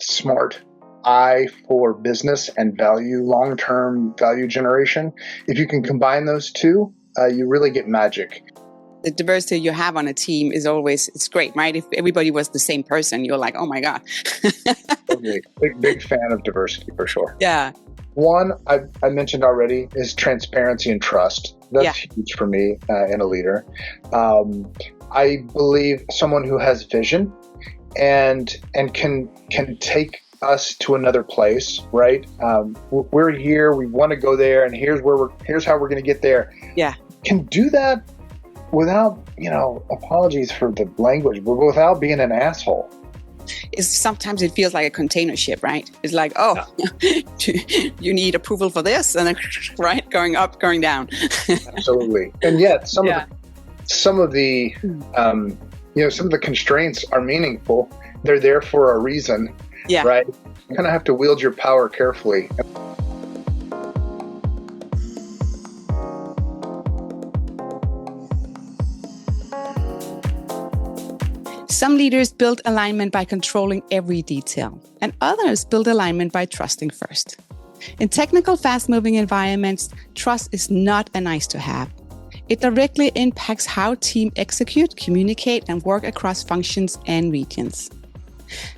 smart eye for business and long-term value generation. If you can combine those two, you really get magic. The diversity you have on a team is always, it's great, right? If everybody was the same person, you're like, oh my God. Okay. Big fan of diversity for sure. Yeah. One I mentioned already is transparency and trust. That's huge for me in a leader. I believe someone who has vision and can take us to another place, right? We're here, we want to go there, and here's how we're going to get there. Yeah. Can do that without, apologies for the language, but without being an asshole. Sometimes it feels like a container ship, right? It's like, you need approval for this, and then, right, going up, going down. Absolutely. And yet some of the constraints are meaningful. They're there for a reason, right? You kind of have to wield your power carefully. Some leaders build alignment by controlling every detail, and others build alignment by trusting first. In technical, fast-moving environments, trust is not a nice to have. It directly impacts how teams execute, communicate, and work across functions and regions.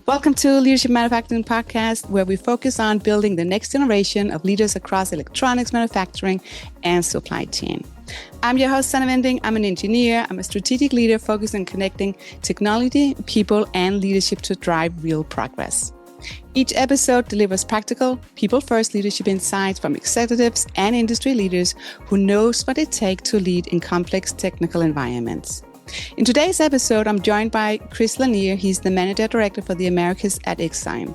Welcome to Leadership Manufacturing Podcast, where we focus on building the next generation of leaders across electronics manufacturing and supply chain. I'm your host, Sannah Vinding. I'm an engineer. I'm a strategic leader focused on connecting technology, people, and leadership to drive real progress. Each episode delivers practical, people-first leadership insights from executives and industry leaders who knows what it takes to lead in complex technical environments. In today's episode, I'm joined by Chris Lanier. He's the Manager Director for the Americas at Exein.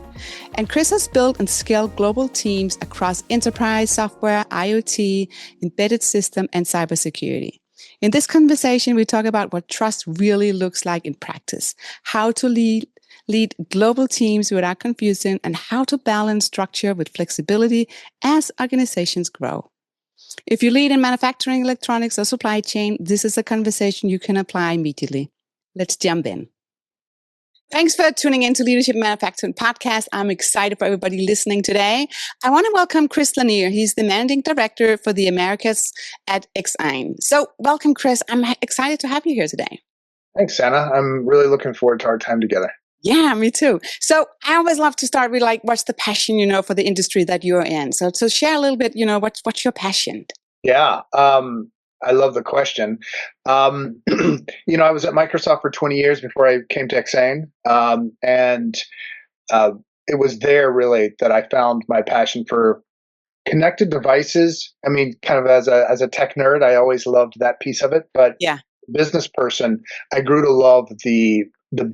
And Chris has built and scaled global teams across enterprise software, IoT, embedded system, and cybersecurity. In this conversation, we talk about what trust really looks like in practice, how to lead global teams without confusion, and how to balance structure with flexibility as organizations grow. If you lead in manufacturing, electronics, or supply chain, this is a conversation you can apply immediately. Let's jump in. Thanks for tuning in to Leadership Manufacturing Podcast. I'm excited for everybody listening today. I want to welcome Chris Lanier. He's the Managing Director for the Americas at Exein. So welcome, Chris. I'm excited to have you here today. Thanks, Sannah. I'm really looking forward to our time together. Yeah, me too. So I always love to start with what's the passion, for the industry that you're in? So share a little bit, what's your passion? Yeah, I love the question. I was at Microsoft for 20 years before I came to Exein, and it was there really that I found my passion for connected devices. I mean, kind of as a tech nerd, I always loved that piece of it, but business person, I grew to love the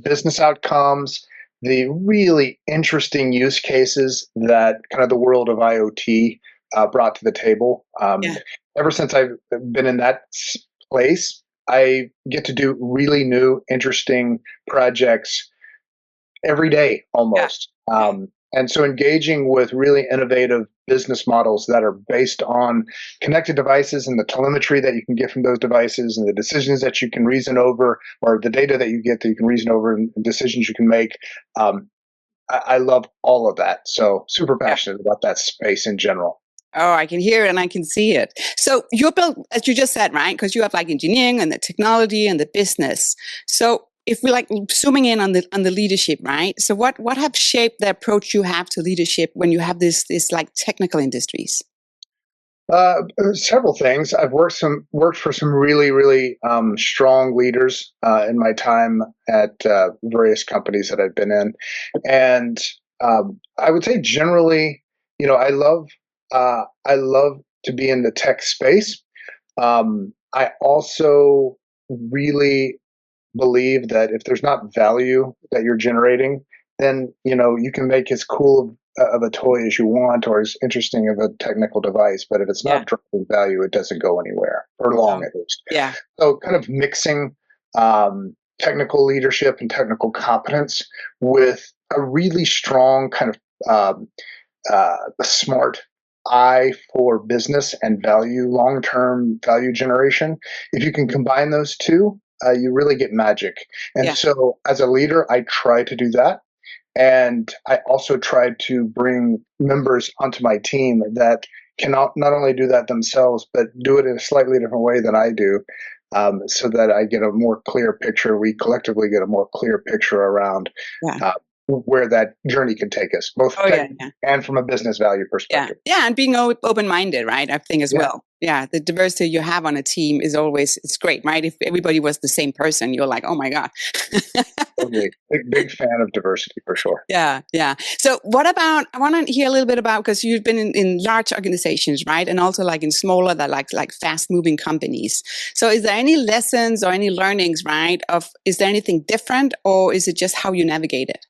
business outcomes, the really interesting use cases that kind of the world of IoT brought to the table. Ever since I've been in that place, I get to do really new, interesting projects every day almost. And so engaging with really innovative business models that are based on connected devices and the telemetry that you can get from those devices and the decisions that you can reason over, or the data that you get that you can reason over and decisions you can make. I love all of that. So super passionate about that space in general. Oh, I can hear it and I can see it. So you're built, as you just said, right? Because you have engineering and the technology and the business. So if we're zooming in on the leadership, right? So what have shaped the approach you have to leadership when you have this technical industries? Several things. I've worked for some really, really strong leaders in my time at various companies that I've been in, and I would say generally, I love to be in the tech space. I also really believe that if there's not value that you're generating, then you can make as cool of a toy as you want or as interesting of a technical device, but if it's not driving value, it doesn't go anywhere, for long at least. So kind of mixing technical leadership and technical competence with a really strong kind of a smart eye for business and long-term value generation. If you can combine those two, you really get magic. And so as a leader, I try to do that. And I also tried to bring members onto my team that can not only do that themselves, but do it in a slightly different way than I do, so that I get a more clear picture. We collectively get a more clear picture around where that journey can take us, both and from a business value perspective. Yeah, and being open-minded, right? I think as well. Yeah, the diversity you have on a team is always, it's great, right? If everybody was the same person, you're like, oh my God. Totally. Big fan of diversity for sure. Yeah. So what about, I want to hear a little bit about, because you've been in large organizations, right? And also like in smaller, that like fast moving companies. So is there any lessons or any learnings, right? Is there anything different, or is it just how you navigate it?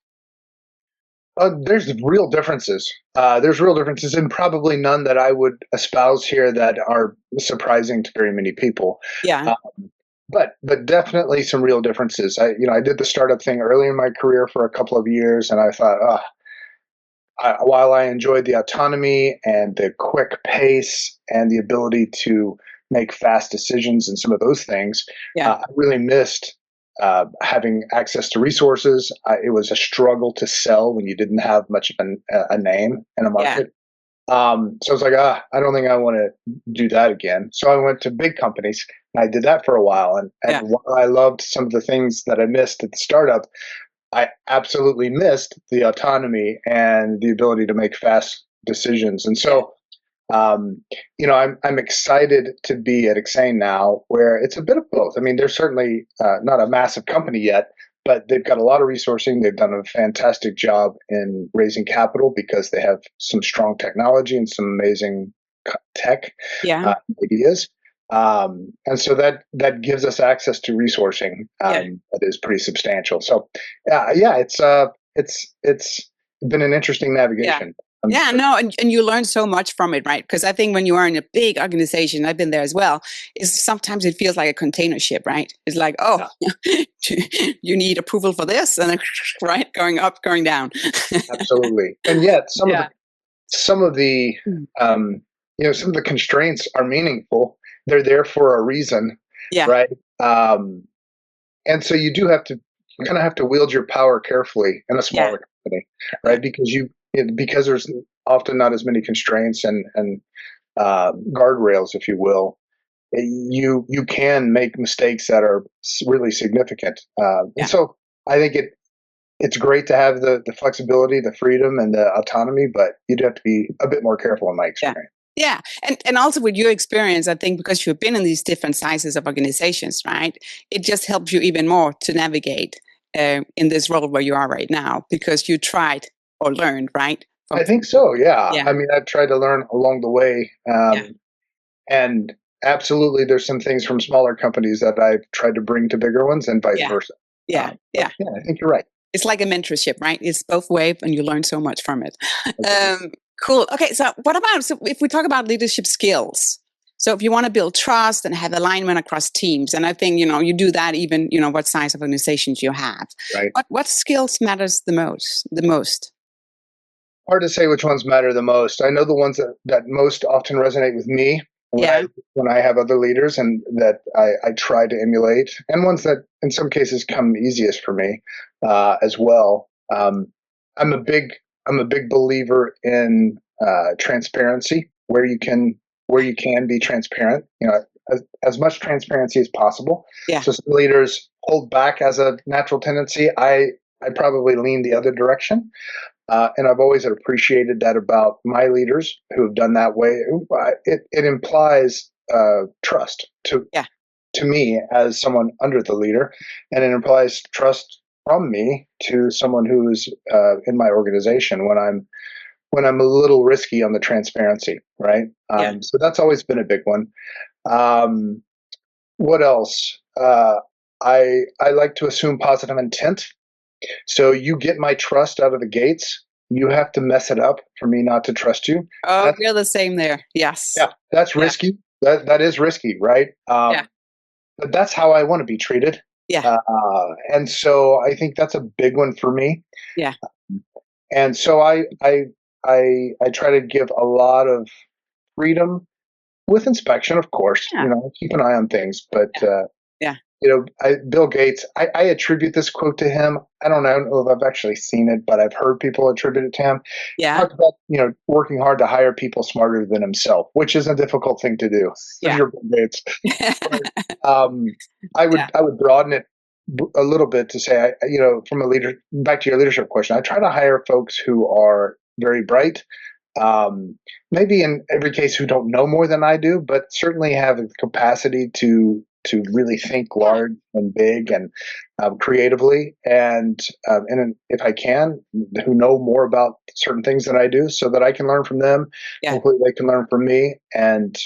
There's real differences. There's real differences, and probably none that I would espouse here that are surprising to very many people. Yeah. But definitely some real differences. I did the startup thing early in my career for a couple of years, and I thought, while I enjoyed the autonomy and the quick pace and the ability to make fast decisions and some of those things, I really missed having access to resources. It was a struggle to sell when you didn't have much of a name in a market. So I was like, I don't think I want to do that again. So I went to big companies, and I did that for a while. And while I loved some of the things that I missed at the startup, I absolutely missed the autonomy and the ability to make fast decisions. And so, I'm excited to be at Exein now, where it's a bit of both. I mean, they're certainly not a massive company yet, but they've got a lot of resourcing. They've done a fantastic job in raising capital because they have some strong technology and some amazing tech ideas. And so that gives us access to resourcing that is pretty substantial. So it's been an interesting navigation. And you learn so much from it, right? Because I think when you are in a big organization, I've been there as well, sometimes it feels like a container ship, right? It's like, you need approval for this, and then, right, going up, going down. Absolutely. And yet some of the constraints are meaningful. They're there for a reason, right? And so you kind of have to wield your power carefully in a smaller company, right? Because there's often not as many constraints and guardrails, if you will. You can make mistakes that are really significant. And so I think it's great to have the flexibility, the freedom, and the autonomy, but you do have to be a bit more careful in my experience. Yeah. And also with your experience, I think because you've been in these different sizes of organizations, right? It just helps you even more to navigate in this role where you are right now, because you tried or learned, right? I think so, yeah. I mean, I've tried to learn along the way. And absolutely, there's some things from smaller companies that I've tried to bring to bigger ones and vice versa. I think you're right. It's like a mentorship, right? It's both ways, and you learn so much from it. Cool. Okay, so if we talk about leadership skills, so if you want to build trust and have alignment across teams, and I think, you do that even, what size of organizations you have. Right. What skills matters the most? Hard to say which ones matter the most. I know the ones that most often resonate with me when I have other leaders, and that I try to emulate, and ones that in some cases come easiest for me as well. I'm a big believer in transparency, where you can be transparent. As much transparency as possible. So some leaders hold back as a natural tendency. I probably lean the other direction. And I've always appreciated that about my leaders who have done that way. It implies trust to me as someone under the leader, and it implies trust from me to someone who's in my organization when I'm a little risky on the transparency, right? So that's always been a big one. What else? I like to assume positive intent. So you get my trust out of the gates. You have to mess it up for me not to trust you. Oh, we're the same there. Yes. Yeah, that's risky. That is risky, right? But that's how I want to be treated. And so I think that's a big one for me. And so I try to give a lot of freedom with inspection, of course. Keep an eye on things, but Bill Gates, I attribute this quote to him. I don't know if I've actually seen it, but I've heard people attribute it to him. He Yeah. talked about, working hard to hire people smarter than himself, which is a difficult thing to do if Yeah. you're Bill Gates. But, Yeah. I would broaden it a little bit to say, from back to your leadership question, I try to hire folks who are very bright, maybe in every case who don't know more than I do, but certainly have the capacity to really think large and big and creatively, and if I can, who know more about certain things than I do, so that I can learn from them. Yeah. Hopefully, they can learn from me, and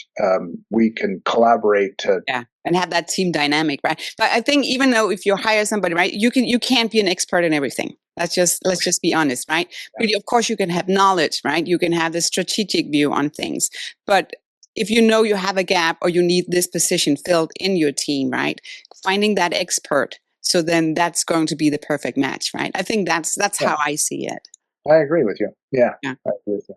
we can collaborate to. Yeah, and have that team dynamic, right? But I think even though if you hire somebody, right, you can't be an expert in everything. Let's just be honest, right? But of course, you can have knowledge, right? You can have the strategic view on things, but if you know you have a gap or you need this position filled in your team, right? Finding that expert, so then that's going to be the perfect match, right? I think that's how I see it. I agree with you. Yeah. I agree with you.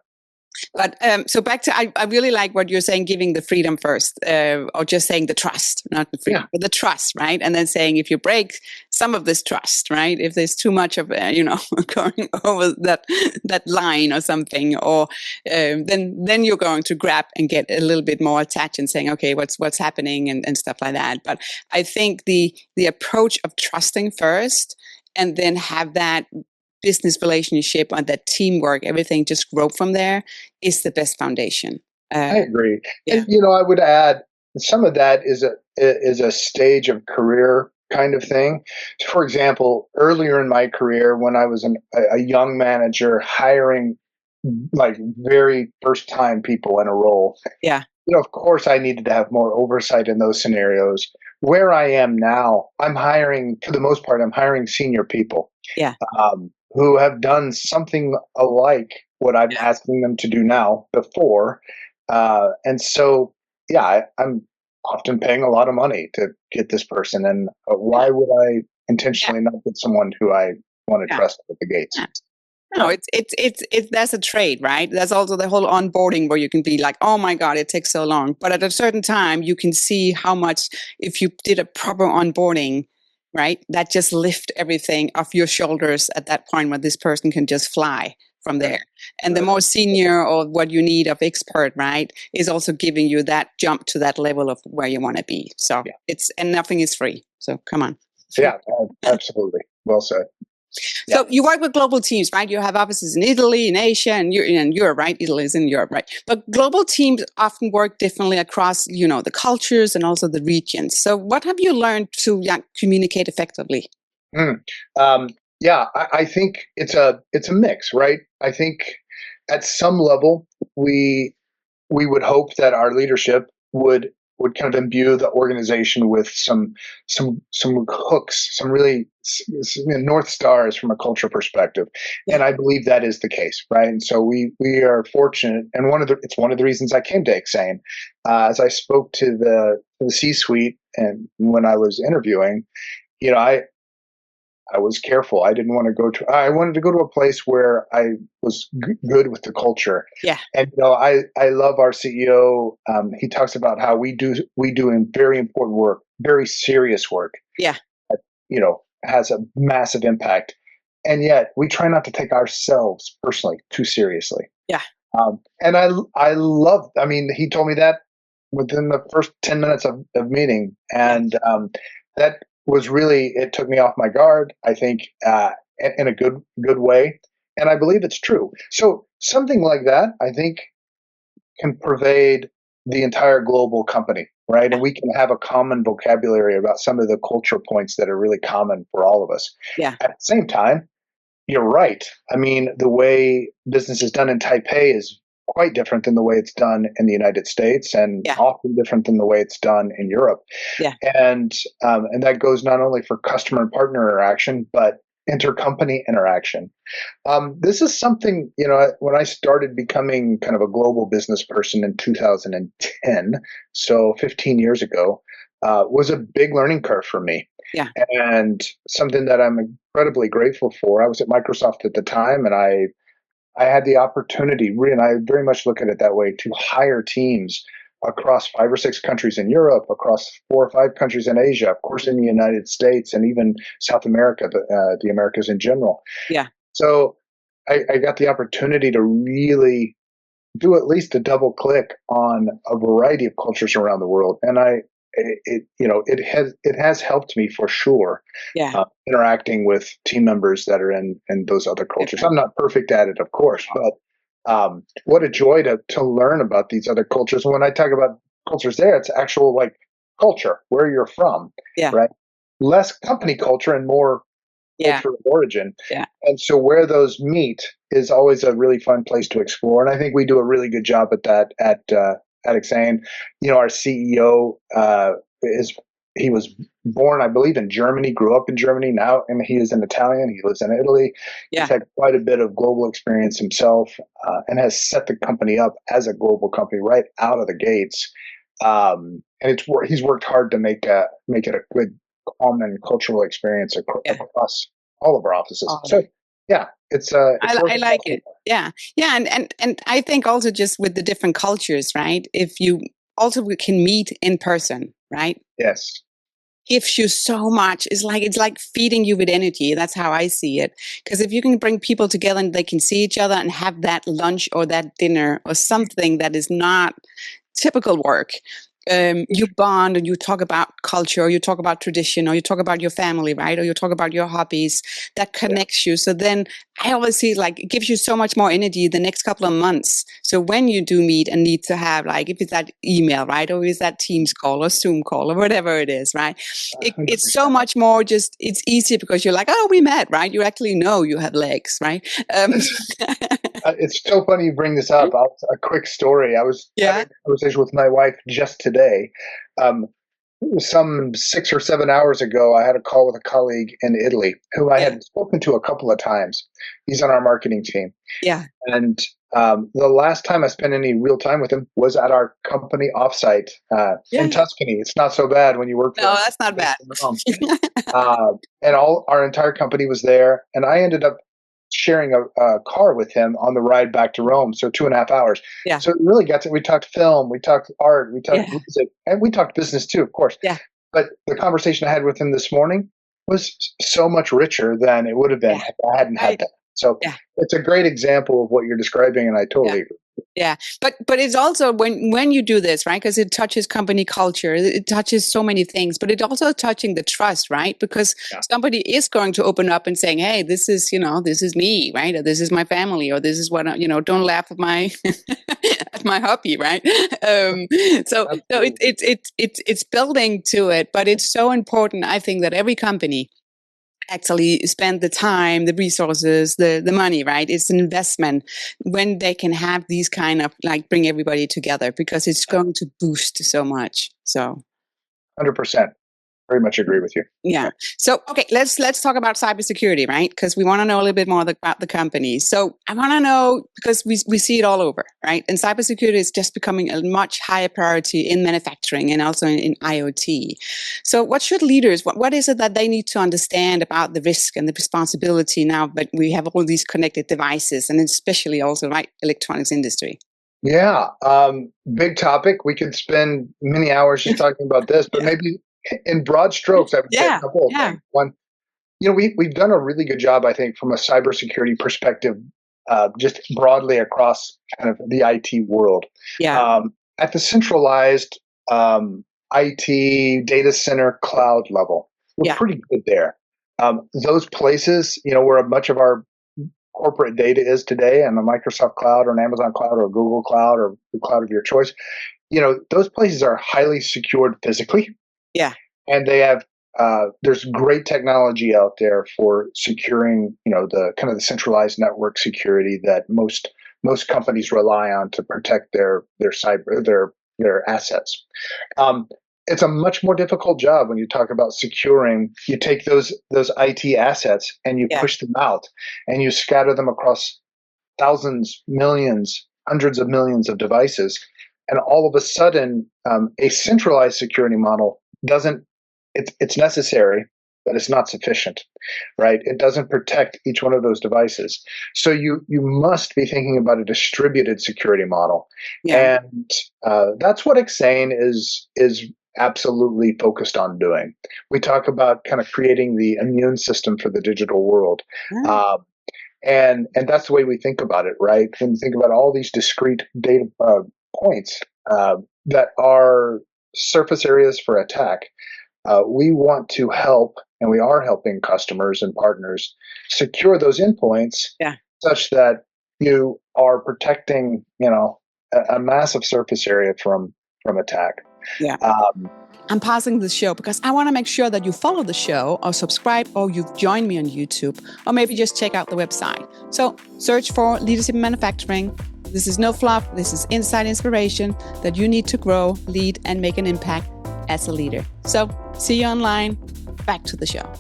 But so back to, I really like what you're saying, giving the freedom first, or just saying the trust, not the freedom, but the trust, right? And then saying if you break some of this trust, right? If there's too much of, going over that line or something, or then you're going to grab and get a little bit more attached and saying, okay, what's happening and stuff like that. But I think the approach of trusting first and then have that business relationship and that teamwork, everything just grow from there is the best foundation. I agree. Yeah. And, I would add some of that is a stage of career kind of thing. For example, earlier in my career, when I was a young manager hiring like very first time people in a role. Yeah. Of course I needed to have more oversight in those scenarios. Where I am now, I'm hiring, for the most part, I'm hiring senior people. Yeah. Who have done something alike what I'm asking them to do now before. And so, I'm often paying a lot of money to get this person. And why would I intentionally not get someone who I want to trust at the gates? Yeah. No, it's that's a trade, right? That's also the whole onboarding where you can be like, oh my God, it takes so long. But at a certain time, you can see how much, if you did a proper onboarding, right, that just lift everything off your shoulders at that point where this person can just fly from there. And the more senior or what you need of expert, right, is also giving you that jump to that level of where you want to be. So and nothing is free. So come on. Yeah, absolutely. Well said. So you work with global teams, right? You have offices in Italy, in Asia, and in Europe, right? Italy is in Europe, right? But global teams often work differently across, the cultures and also the regions. So what have you learned to communicate effectively? I think it's a mix, right? I think at some level we would hope that our leadership would kind of imbue the organization with some hooks, some really north stars from a culture perspective, and I believe that is the case, right? And so we are fortunate, and it's one of the reasons I came to Exein. As I spoke to the C-suite, and when I was interviewing, I was careful. I didn't want to I wanted to go to a place where I was good with the culture. Yeah. And I love our CEO. He talks about how we do very important work, very serious work. Yeah. That, has a massive impact. And yet we try not to take ourselves personally too seriously. Yeah. And I love, he told me that within the first 10 minutes of meeting. And that was really, it took me off my guard, I think, in a good way. And I believe it's true. So something like that, I think, can pervade the entire global company, right? And we can have a common vocabulary about some of the cultural points that are really common for all of us. Yeah. At the same time, you're right. The way business is done in Taipei is quite different than the way it's done in the United States, and often different than the way it's done in Europe. Yeah. And that goes not only for customer and partner interaction, but intercompany interaction. This is something, when I started becoming kind of a global business person in 2010, so 15 years ago, was a big learning curve for me. Yeah. And something that I'm incredibly grateful for. I was at Microsoft at the time, and I had the opportunity, and I very much look at it that way, to hire teams across 5 or 6 countries in Europe, across 4 or 5 countries in Asia, of course, in the United States, and even South America, the Americas in general. Yeah. So I got the opportunity to really do at least a double click on a variety of cultures around the world, and it has helped me for sure. Yeah. Interacting with team members that are in those other cultures. Different. I'm not perfect at it, of course, but what a joy to learn about these other cultures. When I talk about cultures there, it's actual like culture, where you're from, Yeah. right? Less company culture and more Yeah. culture of origin. Yeah. And so where those meet is always a really fun place to explore. And I think we do a really good job at that at Exein. Our CEO he was born, I believe, in Germany, grew up in Germany. Now, and he is an Italian. He lives in Italy. Yeah. He's had quite a bit of global experience himself, and has set the company up as a global company right out of the gates. And he's worked hard to make it a good common cultural experience across all of our offices. So yeah, it's I like it. Yeah. Yeah. And I think also just with the different cultures, right? If you also can meet in person, right? Yes. Gives you so much. It's like feeding you with energy. That's how I see it. Because if you can bring people together and they can see each other and have that lunch or that dinner or something that is not typical work, you bond and you talk about culture, or you talk about tradition, or you talk about your family, right? Or you talk about your hobbies that connects you. So then I always see like it gives you so much more energy the next couple of months. So when you do meet and need to have like, if it's that email, right? Or is that Teams call or Zoom call or whatever it is, right? It's so much more just, it's easier because you're like, oh, we met, right? You actually know you have legs, right? It's so funny you bring this up. A quick story. I was having a conversation with my wife just today. Some 6 or 7 hours ago, I had a call with a colleague in Italy who I had spoken to a couple of times. He's on our marketing team. Yeah. And the last time I spent any real time with him was at our company offsite in Tuscany. It's not so bad when you work for us. No, that's not bad. And our entire company was there. And I ended up sharing a car with him on the ride back to Rome. So 2.5 hours. Yeah. So it really got to, we talked film, we talked art, we talked music, and we talked business too, of course. Yeah. But the conversation I had with him this morning was so much richer than it would have been if I hadn't had that. So it's a great example of what you're describing, and I totally agree. Yeah, but it's also when you do this, right? Because it touches company culture, it touches so many things, but it also touching the trust, right? Because somebody is going to open up and saying, "Hey, this is me, right? Or this is my family, or this is what don't laugh at my at my hobby, right?" So it's building to it, but it's so important, I think, that every company actually spend the time, the resources, the money, right? It's an investment when they can have these kind of like bring everybody together, because it's going to boost so much. So 100%. Very much agree with you. Yeah. So, okay, let's talk about cybersecurity, right? Because we want to know a little bit more about the company. So I want to know, because we see it all over, right? And cybersecurity is just becoming a much higher priority in manufacturing and also in IoT. So what should leaders, what is it that they need to understand about the risk and the responsibility now that we have all these connected devices, and especially also, right, electronics industry? Yeah. Big topic. We could spend many hours just talking about this, but maybe in broad strokes, I would say a couple of things. One, we've done a really good job, I think, from a cybersecurity perspective, just broadly across kind of the IT world. Yeah. At the centralized IT data center cloud level, we're pretty good there. Those places, where much of our corporate data is today, on the Microsoft cloud or an Amazon cloud or Google cloud or the cloud of your choice, those places are highly secured physically. Yeah. And they have, there's great technology out there for securing, the kind of the centralized network security that most companies rely on to protect their assets. It's a much more difficult job when you talk about securing. You take those IT assets and you push them out and you scatter them across thousands, millions, hundreds of millions of devices. And all of a sudden, a centralized security model it's necessary, but it's not sufficient, right? It doesn't protect each one of those devices. So you must be thinking about a distributed security model. Yeah. And that's what Exein is absolutely focused on doing. We talk about kind of creating the immune system for the digital world. Ah, And that's the way we think about it, right? When you think about all these discrete data points that are surface areas for attack, we want to help, and we are helping customers and partners secure those endpoints yeah. such that you are protecting, a massive surface area from attack. Yeah. Um, I'm pausing the show because I want to make sure that you follow the show or subscribe, or you've joined me on YouTube, or maybe just check out the website. So search for Leadership in Manufacturing. This is no fluff. This is inside inspiration that you need to grow, lead, and make an impact as a leader. So see you online. Back to the show.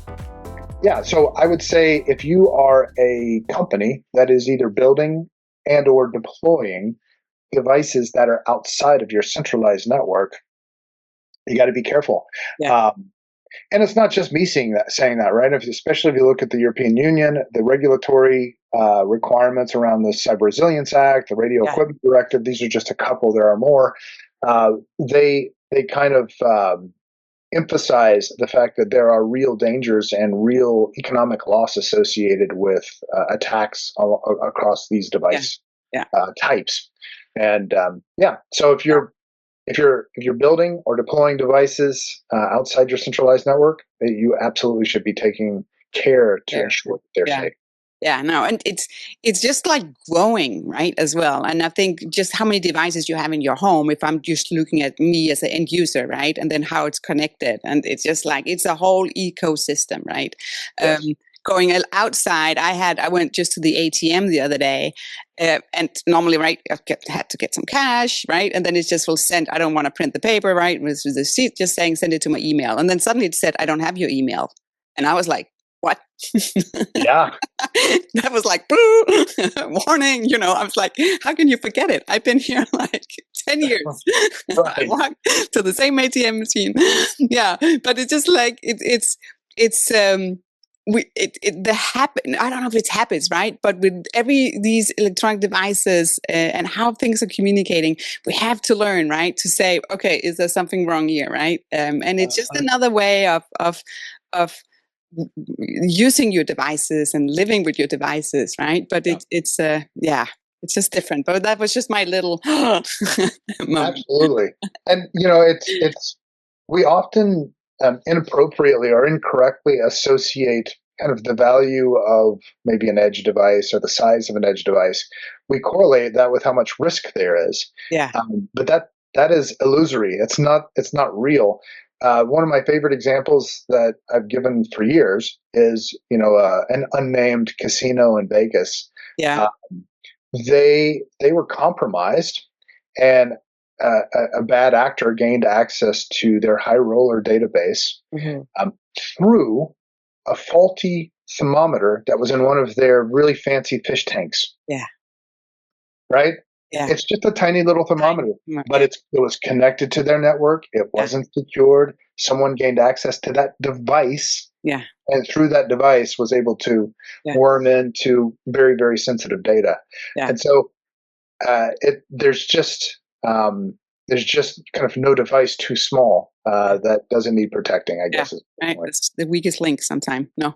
Yeah, so I would say if you are a company that is either building and or deploying devices that are outside of your centralized network, you got to be careful. Yeah. And it's not just me saying that, right? Especially if you look at the European Union, the regulatory requirements around the Cyber Resilience Act, the Radio Equipment Directive. These are just a couple. There are more. They kind of emphasize the fact that there are real dangers and real economic loss associated with attacks across these device types. And so if you're building or deploying devices outside your centralized network, you absolutely should be taking care to ensure that they're safe. Yeah, no, and it's just like growing, right, as well. And I think just how many devices you have in your home, if I'm just looking at me as an end user, right, and then how it's connected. And it's just like, it's a whole ecosystem, right? Yes. Going outside, I went just to the ATM the other day, and normally, right, had to get some cash, right, and then it just will send. I don't want to print the paper, right? It was the receipt just saying send it to my email, and then suddenly it said I don't have your email, and I was like, what? Yeah. That was like, boo, warning. I was like, how can you forget it? I've been here like 10 years. Right. I walked to the same ATM machine. Yeah, but it's just like I don't know if it's habits, right? But with these electronic devices and how things are communicating, we have to learn, right? To say, okay, is there something wrong here, right? And it's just another way of using your devices and living with your devices, right? But it's just different. But that was just my little moment. Absolutely. And it's we often inappropriately or incorrectly associate kind of the value of maybe an edge device or the size of an edge device. We correlate that with how much risk there is. Yeah. But that is illusory. It's not real. One of my favorite examples that I've given for years is, an unnamed casino in Vegas. Yeah. They were compromised, and a bad actor gained access to their high roller database through a faulty thermometer that was in one of their really fancy fish tanks. Yeah. Right? Yeah. It's just a tiny little thermometer, but it was connected to their network. It wasn't secured. Someone gained access to that device. Yeah. And through that device was able to worm into very, very sensitive data. Yeah. And so there's just kind of no device too small that doesn't need protecting, I guess. Right. It's the weakest link sometime. No.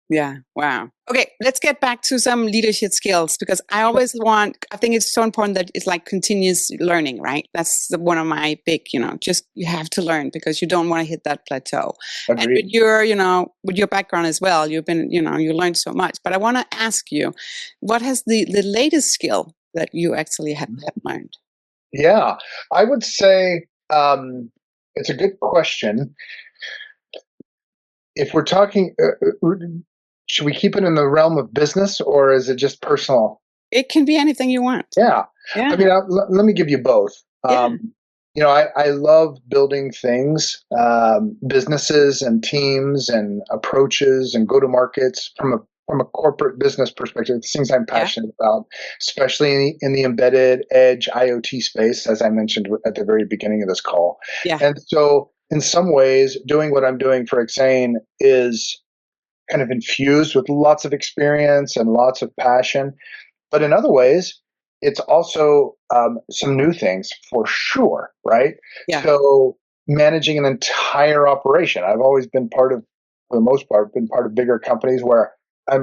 Yeah. Wow. Okay. Let's get back to some leadership skills, because I think it's so important that it's like continuous learning, right? That's one of my big, just you have to learn because you don't want to hit that plateau. Agreed. And with your background as well, you've been, you learned so much, but I want to ask you, what has the latest skill that you actually have learned? Yeah, I would say it's a good question. If we're talking, should we keep it in the realm of business, or is it just personal? It can be anything you want. Yeah. I mean, let me give you both. I love building things, businesses and teams and approaches and go-to-markets from a corporate business perspective. It's things I'm passionate about, especially in the embedded edge IoT space, as I mentioned at the very beginning of this call. Yeah. And so in some ways, doing what I'm doing for Exein is kind of infused with lots of experience and lots of passion. But in other ways, it's also some new things for sure, right? Yeah. So managing an entire operation. I've always been part of, for the most part, been part of bigger companies where I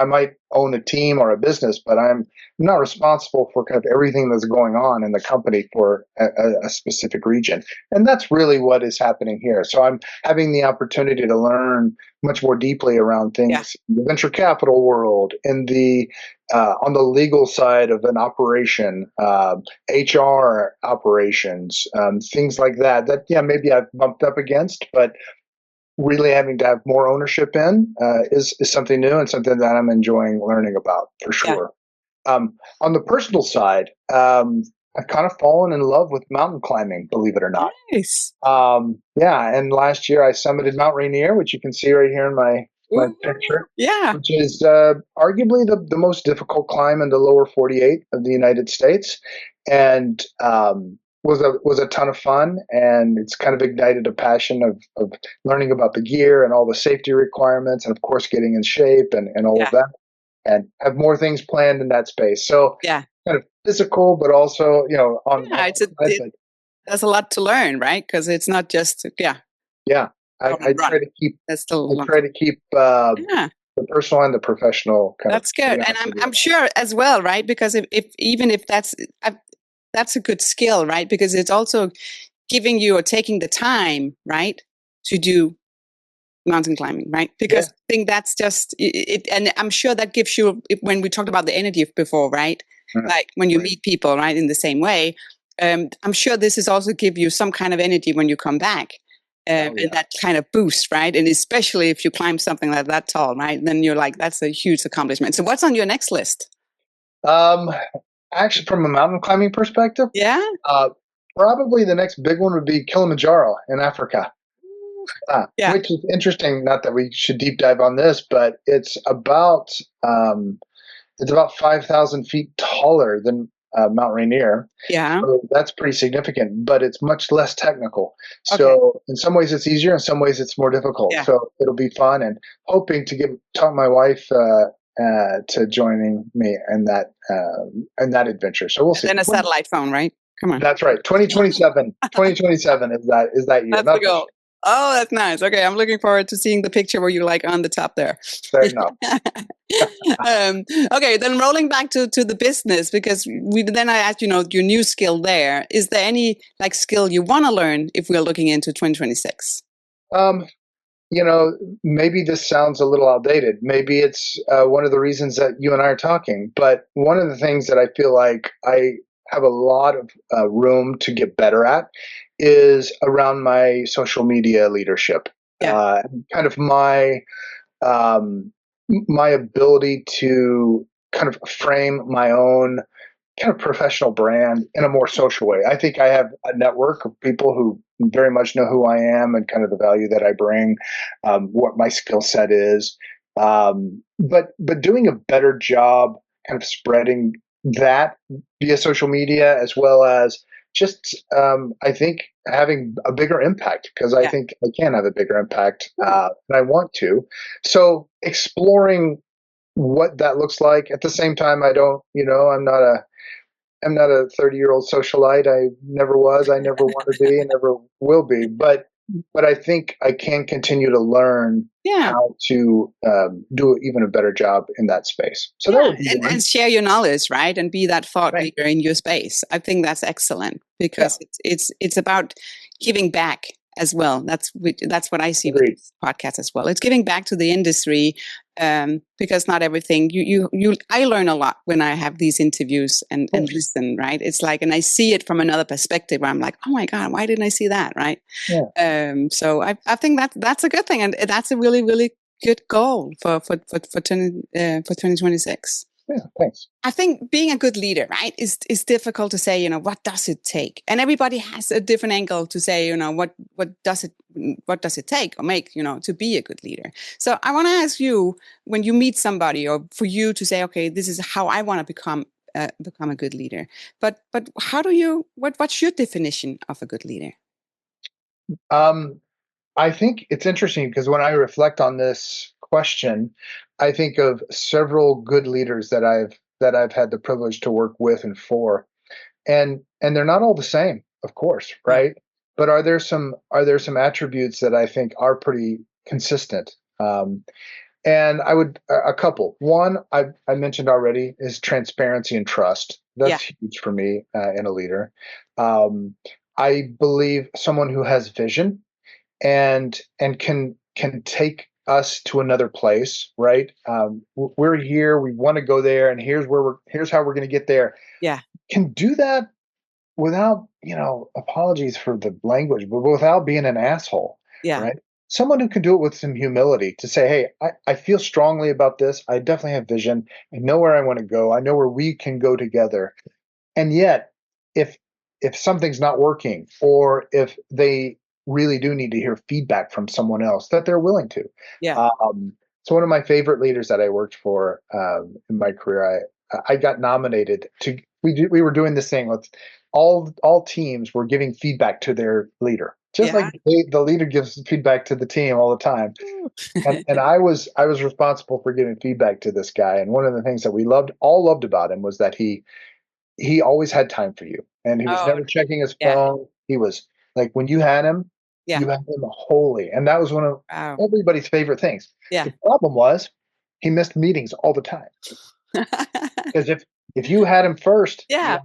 might own a team or a business, but I'm not responsible for kind of everything that's going on in the company for a specific region. And that's really what is happening here. So I'm having the opportunity to learn much more deeply around things in the venture capital world, in the on the legal side of an operation, HR operations, things like that. That maybe I've bumped up against, but really having to have more ownership in is something new and something that I'm enjoying learning about for sure. On the personal side, I've kind of fallen in love with mountain climbing, believe it or not. Nice. And last year I summited Mount Rainier, which you can see right here in my picture, Yeah. which is arguably the most difficult climb in the lower 48 of the United States, and was a ton of fun. And it's kind of ignited a passion of learning about the gear and all the safety requirements, and of course getting in shape and all of that, and have more things planned in that space. So kind of physical, but also on there's a lot to learn, right? Because it's not just I try to keep the personal and the professional kind that's good. And I'm sure as well, right? Because if that's a good skill, right? Because it's also giving you or taking the time, right, to do mountain climbing, right? Because I think that's just it, and I'm sure that gives you, when we talked about the energy before, right? Like when you meet people, right, in the same way. I'm sure this is also give you some kind of energy when you come back. And that kind of boost, right? And especially if you climb something like that tall, right? Then you're like, that's a huge accomplishment. So what's on your next list? Actually, from a mountain climbing perspective, probably the next big one would be Kilimanjaro in Africa. Which is interesting. Not that we should deep dive on this, but it's about 5,000 feet taller than Mount Rainier. So that's pretty significant, but it's much less technical. So in some ways it's easier, in some ways it's more difficult. So it'll be fun, and hoping to talk my wife to joining me in that adventure. So we'll see. And a satellite phone, right? Come on. That's right. 2027. 2027 is that year. That's the goal. Oh, that's nice. Okay, I'm looking forward to seeing the picture where you're like on the top there. Fair enough. Okay, then rolling back to the business, because I asked, your new skill there. Is there any skill you want to learn if we're looking into 2026? Maybe this sounds a little outdated. Maybe it's one of the reasons that you and I are talking. But one of the things that I feel like I have a lot of room to get better at is around my social media leadership. Kind of my ability to kind of frame my own kind of professional brand in a more social way. I think I have a network of people who very much know who I am and kind of the value that I bring, what my skill set is. But doing a better job kind of spreading that via social media, as well as just, I think, having a bigger impact, because I think I can have a bigger impact, and I want to. So exploring what that looks like. At the same time, I'm not a 30-year-old socialite. I never was. I never want to be, and never will be. But I think I can continue to learn how to do even a better job in that space. So that would be and share your knowledge, right? And be that thought leader in your space. I think that's excellent, because it's about giving back as well. That's what I see with this podcast as well. It's giving back to the industry, because not everything I learn a lot when I have these interviews and listen, right? It's like, and I see it from another perspective where I'm like, oh my God, why didn't I see that? Right. So I think that's a good thing. And that's a really, really good goal for 2026. Yeah, thanks. I think being a good leader, right, is difficult to say, what does it take? And everybody has a different angle to say, what does it take or make, to be a good leader. So I want to ask you, when you meet somebody, or for you to say, okay, this is how I want to become a good leader. But how do you, what's your definition of a good leader? I think it's interesting because when I reflect on this question, I think of several good leaders that I've had the privilege to work with and for, and they're not all the same, of course, Yeah. right? But are there some attributes that I think are pretty consistent? And I would a couple. One I mentioned already is transparency and trust. Yeah. That's huge for me in a leader. Um, I believe someone who has vision and can take us to another place, right? We're here, we want to go there, and here's how we're going to get there. Yeah. Can do that without, apologies for the language, but without being an asshole, Yeah. right? Someone who can do it with some humility to say, hey, I feel strongly about this. I definitely have vision. I know where I want to go. I know where we can go together. And yet, if something's not working, or if they really do need to hear feedback from someone else, that they're willing to. Yeah. So one of my favorite leaders that I worked for in my career, I got nominated to. We were doing this thing with all teams were giving feedback to their leader, just like Yeah. the leader gives feedback to the team all the time. And I was responsible for giving feedback to this guy. And one of the things that we loved about him was that he always had time for you, and he was Oh, never checking his yeah. phone. He was like, when you had him, Yeah. you had him wholly, and that was one of Wow. everybody's favorite things. Yeah. The problem was he missed meetings all the time, because if you had him first, Yeah.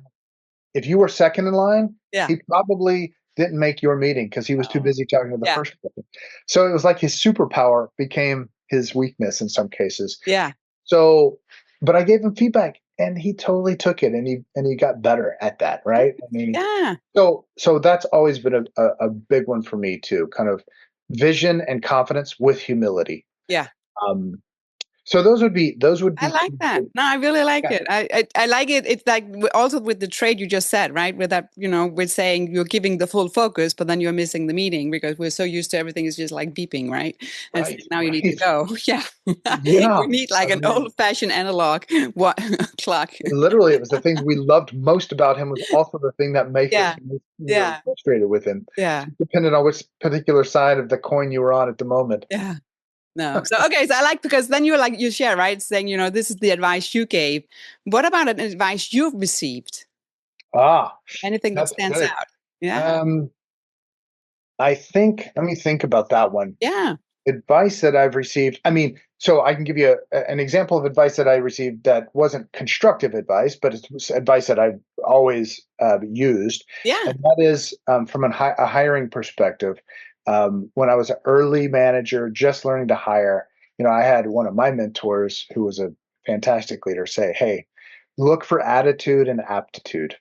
if you were second in line, Yeah. he probably didn't make your meeting because he was too Oh, busy talking to the yeah. first person. So it was like his superpower became his weakness in some cases. Yeah. So, but I gave him feedback, and he totally took it, and he got better at that, right? I mean, Yeah. so that's always been a big one for me too, kind of vision and confidence with humility. Yeah. Um, so those would be I like two that. big, No, I really like yeah, it. I like it. It's like also with the trade you just said, right? With that, we're saying you're giving the full focus, but then you're missing the meeting because we're so used to everything is just like beeping, right? And right, saying, now you need to right, go. Yeah. yeah. We need like I an mean, old-fashioned analog what clock. literally, it was the things we loved most about him was also the thing that made us Yeah. Yeah. frustrated with him, Yeah. depending on which particular side of the coin you were on at the moment. Yeah. No. So okay, so I like because then you share, right? Saying, this is the advice you gave. What about an advice you've received? Ah, Anything that that's stands good. out? Yeah. Um, let me think about that one. Yeah. Advice that I've received. I mean, so I can give you an example of advice that I received that wasn't constructive advice, but it's advice that I've always used, Yeah. and that is from a hiring perspective. When I was an early manager, just learning to hire, I had one of my mentors who was a fantastic leader say, "Hey, look for attitude and aptitude.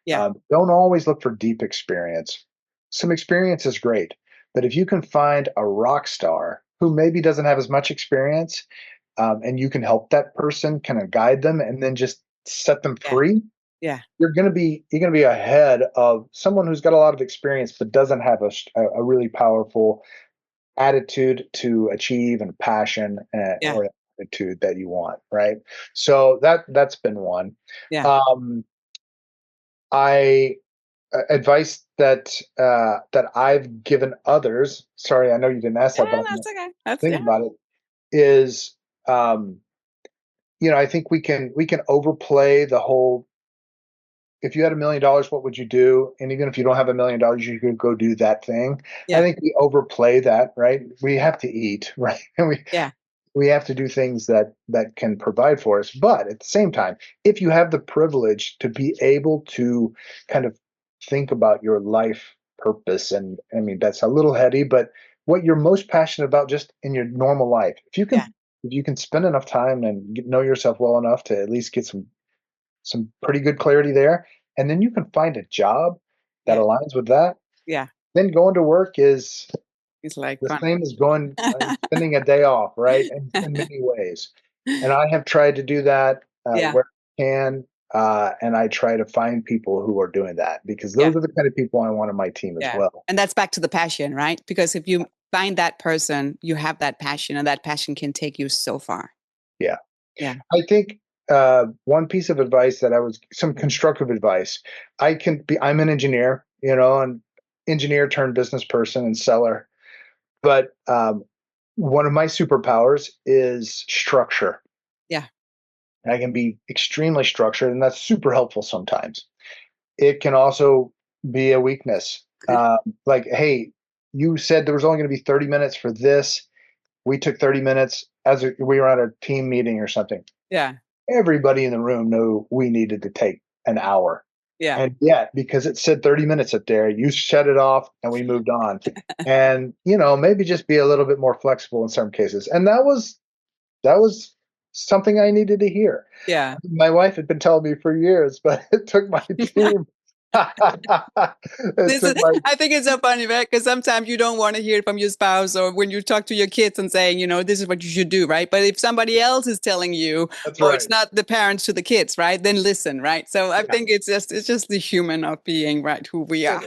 Yeah. Don't always look for deep experience. Some experience is great, but if you can find a rock star who maybe doesn't have as much experience, and you can help that person, kind of guide them, and then just set them Yeah. free, Yeah. you're gonna be ahead of someone who's got a lot of experience but doesn't have a really powerful attitude to achieve and passion Yeah. or attitude that you want, right? So that's been one. Yeah. Um, I advice that I've given others. Sorry, I know you didn't ask Yeah, that, but I'm gonna that's okay. That's think yeah. about it. Is I think we can overplay the whole. If you had $1 million, what would you do? And even if you don't have $1 million, you could go do that thing. I Yeah. think we overplay that, right? We have to eat, right? And Yeah. we have to do things that can provide for us. But at the same time, if you have the privilege to be able to kind of think about your life purpose, and I mean that's a little heady, but what you're most passionate about just in your normal life, Yeah. if you can spend enough time and know yourself well enough to at least get some pretty good clarity there, and then you can find a job that Yeah. aligns with that, Yeah. then going to work is It's like the fun. same as going spending a day off, right? And in many ways. And I have tried to do that Yeah. where I can, and I try to find people who are doing that because Yeah. those are the kind of people I want on my team as Yeah. well. And that's back to the passion, right? Because if you find that person, you have that passion, and that passion can take you so far. Yeah. Yeah. I think one piece of advice that some constructive advice. I'm an engineer, and engineer turned business person and seller. But one of my superpowers is structure. Yeah. I can be extremely structured, and that's super helpful sometimes. It can also be a weakness. Like, hey, you said there was only going to be 30 minutes for this. We took 30 minutes we were at a team meeting or something. Yeah. Everybody in the room knew we needed to take an hour. Yeah. And yet, because it said 30 minutes up there, you shut it off and we moved on. And, maybe just be a little bit more flexible in some cases. And that was something I needed to hear. Yeah. My wife had been telling me for years, but it took my team. I think it's so funny, right? Because sometimes you don't want to hear it from your spouse, or when you talk to your kids and saying, this is what you should do, right? But if somebody else is telling you, That's or right. it's not the parents to the kids, right? Then listen, right? So I think it's just the human of being, right, who we are.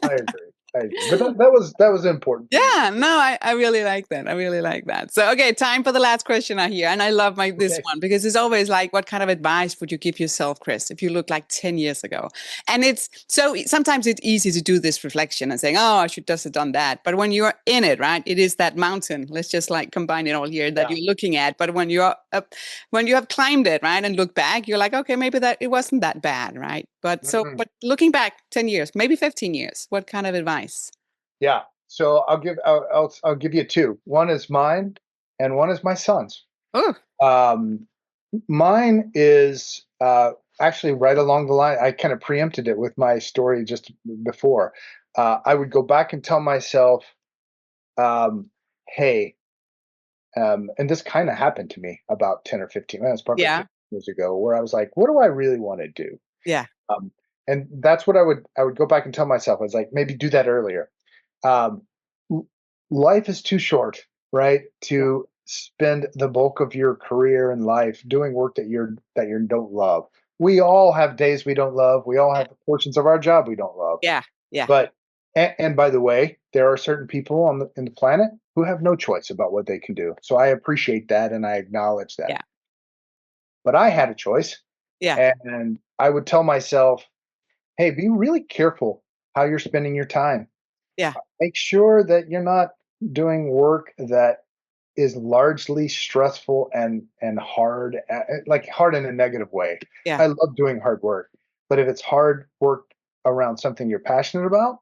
I agree. But that was important. Yeah, no, I really like that. I really like that. So, okay, time for the last question I hear. And I love this one, because it's always like, what kind of advice would you give yourself, Chris, if you look like 10 years ago? And sometimes it's easy to do this reflection and saying, oh, I should just have done that. But when you're in it, right, it is that mountain. Let's just like combine it all here that you're looking at. But when you're up, when you have climbed it, right, and look back, you're like, okay, maybe it wasn't that bad, right? But but looking back 10 years, maybe 15 years, what kind of advice? Yeah. So I'll give you two. One is mine, and one is my son's. Oh. Mine is actually right along the line. I kind of preempted it with my story just before. I would go back and tell myself, hey, and this kind of happened to me about 10 or 15 minutes, probably 15 years ago, where I was like, what do I really want to do? Yeah. And that's what I would go back and tell myself. I was like, maybe do that earlier. Life is too short, right, to spend the bulk of your career and life doing work that you don't love. We all have days we don't love. We all have portions of our job we don't love. Yeah. Yeah. But and by the way, there are certain people in the planet who have no choice about what they can do. So I appreciate that and I acknowledge that. Yeah. But I had a choice. Yeah. And I would tell myself, hey, be really careful how you're spending your time. Yeah. Make sure that you're not doing work that is largely stressful and hard, like hard in a negative way. Yeah. I love doing hard work, but if it's hard work around something you're passionate about,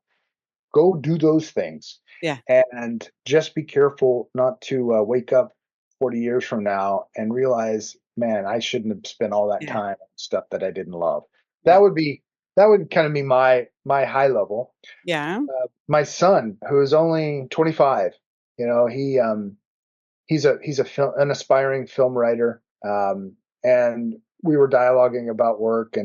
go do those things. Yeah. And just be careful not to wake up 40 years from now and realize, man, I shouldn't have spent all that time on stuff that I didn't love. That would kind of be my high level. Yeah. My son, who is only 25, he's an aspiring film writer, and we were dialoguing about work,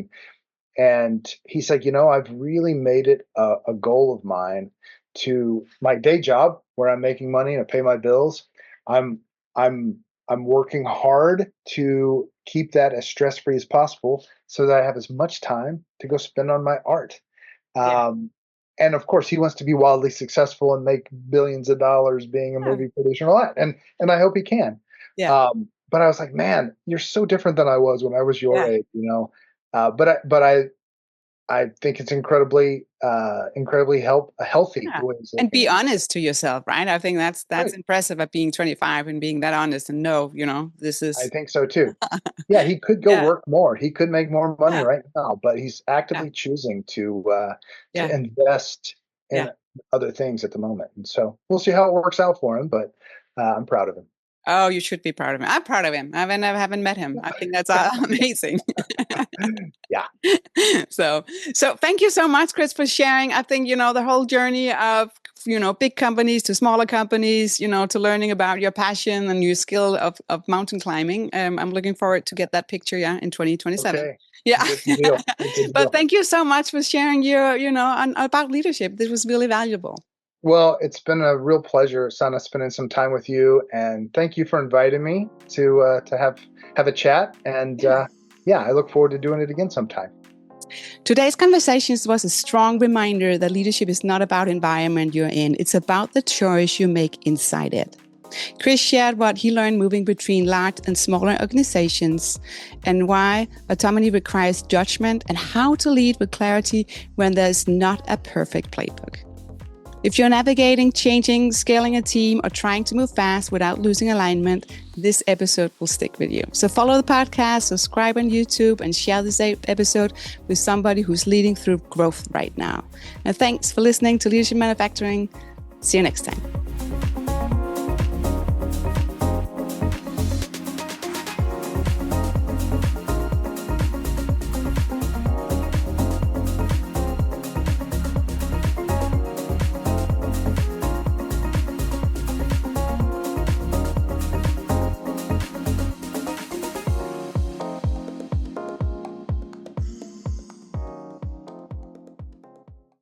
and he's like, I've really made it a goal of mine to my day job where I'm making money and I pay my bills. I'm working hard to keep that as stress-free as possible so that I have as much time to go spend on my art. And of course, he wants to be wildly successful and make billions of dollars being a movie producer and all that. And I hope he can. Yeah. But I was like, man, you're so different than I was when I was your age, But I think it's incredibly healthy. And be honest to yourself, right? I think that's impressive at being 25 and being that honest and this is. I think so too. Yeah, he could go work more. He could make more money right now, but he's actively choosing to invest in other things at the moment. And so we'll see how it works out for him, but I'm proud of him. Oh, you should be proud of him. I'm proud of him. I haven't met him. I think that's amazing. Yeah. So thank you so much, Chris, for sharing. I think, the whole journey of, big companies to smaller companies, to learning about your passion and your skill of mountain climbing. I'm looking forward to get that picture, in 2027. Okay. Yeah. Good deal. But thank you so much for sharing your, about leadership. This was really valuable. Well, it's been a real pleasure, Sannah, spending some time with you, and thank you for inviting me to have a chat. And I look forward to doing it again sometime. Today's conversations was a strong reminder that leadership is not about environment you're in; it's about the choice you make inside it. Chris shared what he learned moving between large and smaller organizations, and why autonomy requires judgment, and how to lead with clarity when there's not a perfect playbook. If you're navigating, changing, scaling a team, or trying to move fast without losing alignment, this episode will stick with you. So follow the podcast, subscribe on YouTube, and share this episode with somebody who's leading through growth right now. And thanks for listening to Leadership Manufacturing. See you next time.